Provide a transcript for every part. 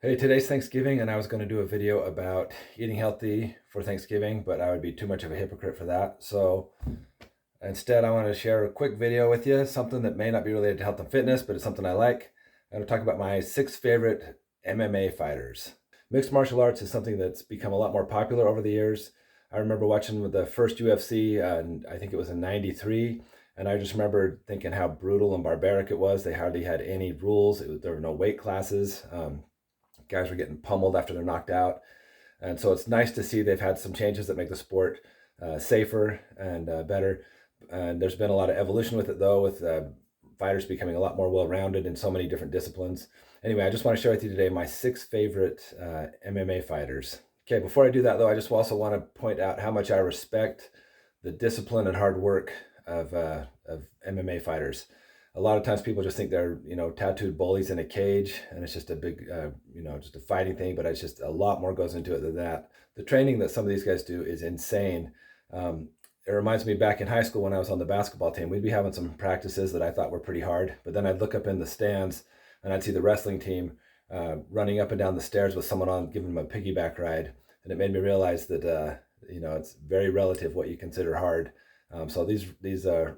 Hey, today's Thanksgiving, and I was going to do a video about eating healthy for Thanksgiving, but I would be too much of a hypocrite for that. So instead, I want to share a quick video with you, something that may not be related to health and fitness, but it's something I like. I'm going to talk about my 6 favorite MMA fighters. Mixed martial arts is something that's become a lot more popular over the years. I remember watching the first UFC, and I think it was in '93, and I just remember thinking how brutal and barbaric it was. They hardly had any rules. There were no weight classes. Guys were getting pummeled after they're knocked out. And so it's nice to see they've had some changes that make the sport safer and better. And there's been a lot of evolution with it, though, with fighters becoming a lot more well-rounded in so many different disciplines. Anyway, I just want to share with you today my 6 favorite MMA fighters. Okay, before I do that, though, I just also want to point out how much I respect the discipline and hard work of MMA fighters. A lot of times people just think they're, tattooed bullies in a cage, and it's just a big, just a fighting thing, but it's just a lot more goes into it than that. The training that some of these guys do is insane. It reminds me back in high school when I was on the basketball team, we'd be having some practices that I thought were pretty hard, but then I'd look up in the stands and I'd see the wrestling team running up and down the stairs with someone on giving them a piggyback ride. And it made me realize that, it's very relative what you consider hard. So these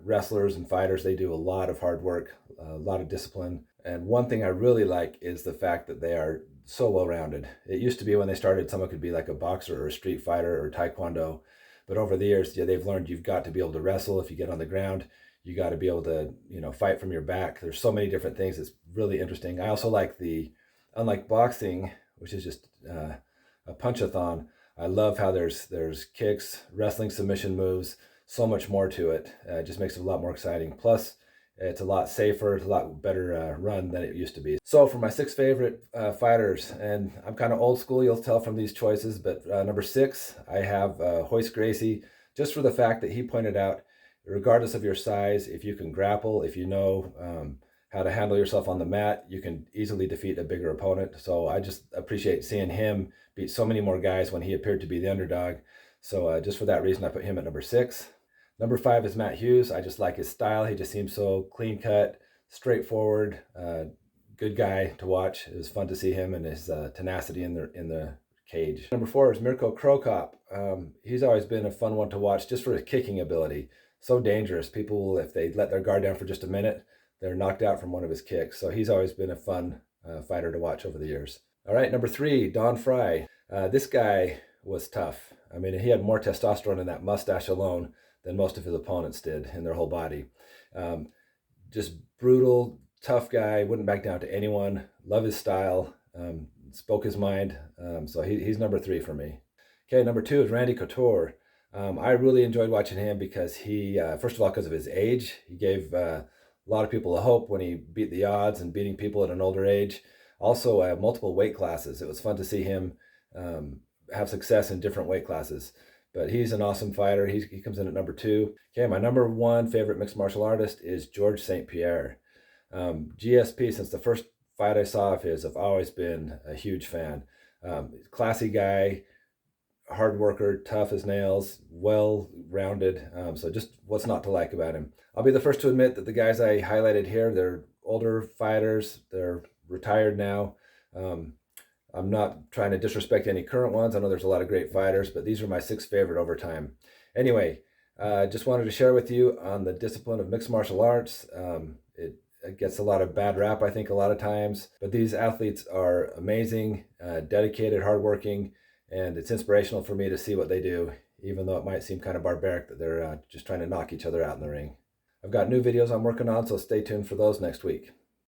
wrestlers and fighters, they do a lot of hard work, a lot of discipline. And one thing I really like is the fact that they are so well-rounded. It used to be when they started, someone could be like a boxer or a street fighter or taekwondo. But over the years, yeah, they've learned you've got to be able to wrestle if you get on the ground. You got to be able to, fight from your back. There's so many different things. It's really interesting. I also like unlike boxing, which is just a punch-a-thon, I love how there's kicks, wrestling submission moves, so much more to it. It just makes it a lot more exciting. Plus, it's a lot safer, it's a lot better run than it used to be. So for my 6 favorite fighters, and I'm kind of old school, you'll tell from these choices, but number 6, I have Hoist Gracie, just for the fact that he pointed out, regardless of your size, if you can grapple, if you know how to handle yourself on the mat, you can easily defeat a bigger opponent. So I just appreciate seeing him beat so many more guys when he appeared to be the underdog. So just for that reason, I put him at number 6. Number 5 is Matt Hughes. I just like his style. He just seems so clean cut, straightforward, good guy to watch. It was fun to see him and his tenacity in the cage. Number 4 is Mirko Cro Cop. He's always been a fun one to watch just for his kicking ability. So dangerous. People, if they let their guard down for just a minute, they're knocked out from one of his kicks. So he's always been a fun fighter to watch over the years. All right, number 3, Don Fry. This guy was tough. I mean, he had more testosterone in that mustache alone than most of his opponents did in their whole body. Just brutal, tough guy, wouldn't back down to anyone, love his style, spoke his mind. So he's number 3 for me. Okay, number 2 is Randy Couture. I really enjoyed watching him because he, first of all, because of his age, he gave a lot of people a hope when he beat the odds and beating people at an older age. Also, multiple weight classes. It was fun to see him have success in different weight classes. But he's an awesome fighter. He comes in at number 2. Okay, my number 1 favorite mixed martial artist is George St. Pierre. GSP, since the first fight I saw of his, I've always been a huge fan. Classy guy, hard worker, tough as nails, well-rounded. So just what's not to like about him. I'll be the first to admit that the guys I highlighted here, they're older fighters. They're retired now. I'm not trying to disrespect any current ones. I know there's a lot of great fighters, but these are my 6 favorite over time. Anyway, just wanted to share with you on the discipline of mixed martial arts. It gets a lot of bad rap, I think, a lot of times. But these athletes are amazing, dedicated, hardworking, and it's inspirational for me to see what they do, even though it might seem kind of barbaric that they're just trying to knock each other out in the ring. I've got new videos I'm working on, so stay tuned for those next week.